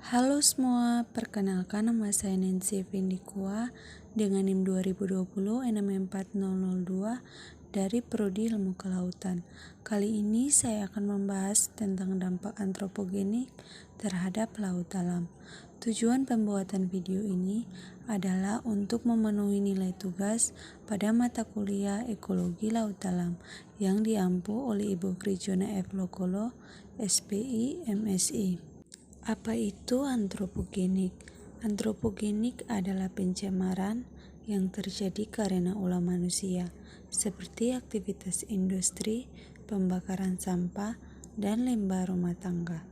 Halo semua, perkenalkan nama saya Nancy Vindikua dengan NIM 2020-64002 dari Prodi Ilmu Kelautan. Kali ini saya akan membahas tentang dampak antropogenik terhadap laut dalam. Tujuan pembuatan video ini adalah untuk memenuhi nilai tugas pada mata kuliah Ekologi Laut Dalam yang diampu oleh Ibu Krijona F. Lokolo, SPI, MSI. Apa itu antropogenik? Antropogenik adalah pencemaran yang terjadi karena ulah manusia, seperti aktivitas industri, pembakaran sampah, dan limbah rumah tangga.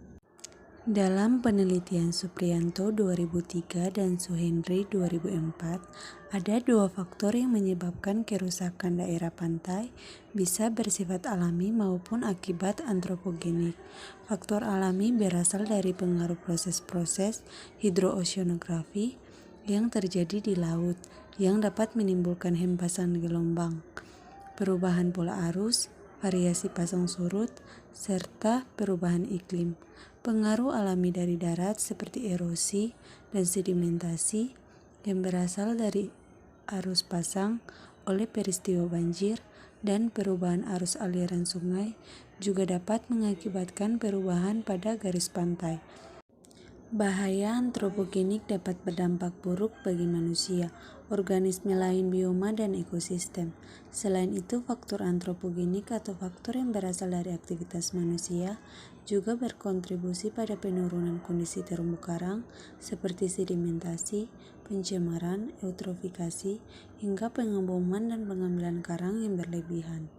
Dalam penelitian Supriyanto 2003 dan Suhendri 2004, ada dua faktor yang menyebabkan kerusakan daerah pantai, bisa bersifat alami maupun akibat antropogenik. Faktor alami berasal dari pengaruh proses-proses hidrooceanografi yang terjadi di laut, yang dapat menimbulkan hempasan gelombang, perubahan pola arus, variasi pasang surut, serta perubahan iklim. Pengaruh alami dari darat seperti erosi dan sedimentasi yang berasal dari arus pasang oleh peristiwa banjir dan perubahan arus aliran sungai juga dapat mengakibatkan perubahan pada garis pantai. Bahaya antropogenik dapat berdampak buruk bagi manusia, organisme lain, bioma, dan ekosistem. Selain itu, faktor antropogenik atau faktor yang berasal dari aktivitas manusia juga berkontribusi pada penurunan kondisi terumbu karang seperti sedimentasi, pencemaran, eutrofikasi, hingga pengeboman dan pengambilan karang yang berlebihan.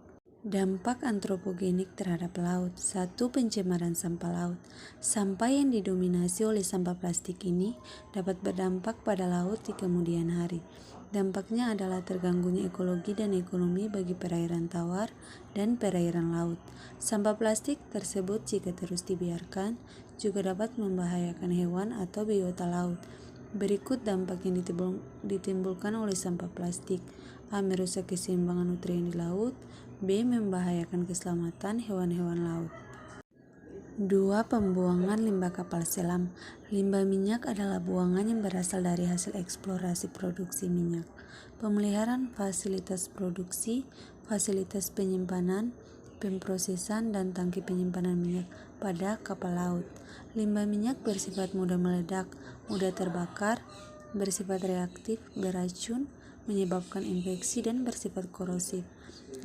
Dampak antropogenik terhadap laut. 1. Pencemaran sampah laut. Sampah yang didominasi oleh sampah plastik ini dapat berdampak pada laut di kemudian hari. Dampaknya adalah terganggunya ekologi dan ekonomi bagi perairan tawar dan perairan laut. Sampah plastik tersebut jika terus dibiarkan juga dapat membahayakan hewan atau biota laut. Berikut dampak yang ditimbulkan oleh sampah plastik. A. Merusak keseimbangan nutrien di laut. B. Membahayakan keselamatan hewan-hewan laut. 2. Pembuangan limbah kapal selam. Limbah minyak adalah buangan yang berasal dari hasil eksplorasi produksi minyak. Pemeliharaan fasilitas produksi, fasilitas penyimpanan, pemprosesan, dan tangki penyimpanan minyak pada kapal laut. Limbah minyak bersifat mudah meledak, mudah terbakar, bersifat reaktif, beracun, menyebabkan infeksi, dan bersifat korosif.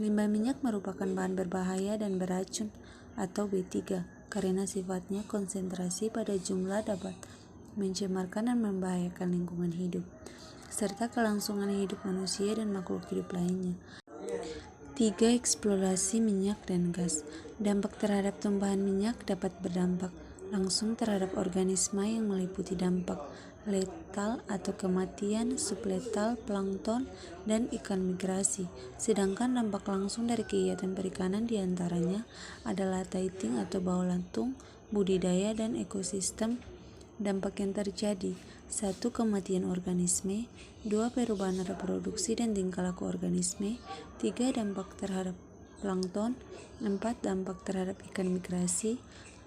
Limbah minyak merupakan bahan berbahaya dan beracun atau B3 karena sifatnya konsentrasi pada jumlah dapat mencemarkan dan membahayakan lingkungan hidup serta kelangsungan hidup manusia dan makhluk hidup lainnya. 3. Eksplorasi minyak dan gas. Dampak terhadap tumpahan minyak dapat berdampak langsung terhadap organisme yang meliputi dampak letal atau kematian, subletal, plankton, dan ikan migrasi. Sedangkan dampak langsung dari kegiatan perikanan diantaranya adalah tithing atau bau lantung, budidaya, dan ekosistem. Dampak yang terjadi: 1. Kematian organisme. 2. Perubahan reproduksi dan tingkah laku organisme. 3. Dampak terhadap plankton. 4. Dampak terhadap ikan migrasi.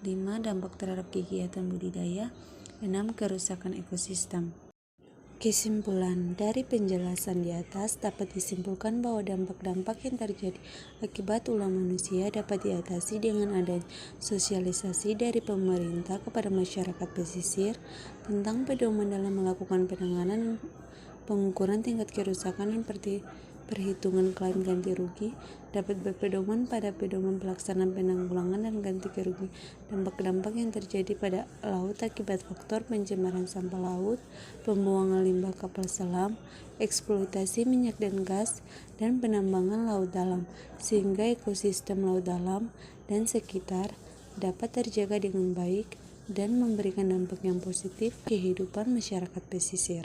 5. Dampak terhadap kegiatan budidaya. 6. Kerusakan ekosistem. Kesimpulan dari penjelasan di atas dapat disimpulkan bahwa dampak-dampak yang terjadi akibat ulah manusia dapat diatasi dengan adanya sosialisasi dari pemerintah kepada masyarakat pesisir tentang pedoman dalam melakukan penanganan, pengukuran tingkat kerusakan, dan perhitungan klaim ganti rugi, dapat berpedoman pada pedoman pelaksanaan penanggulangan dan ganti kerugian dampak-dampak yang terjadi pada laut akibat faktor pencemaran sampah laut, pembuangan limbah kapal selam, eksploitasi minyak dan gas, dan penambangan laut dalam, sehingga ekosistem laut dalam dan sekitar dapat terjaga dengan baik dan memberikan dampak yang positif kehidupan masyarakat pesisir.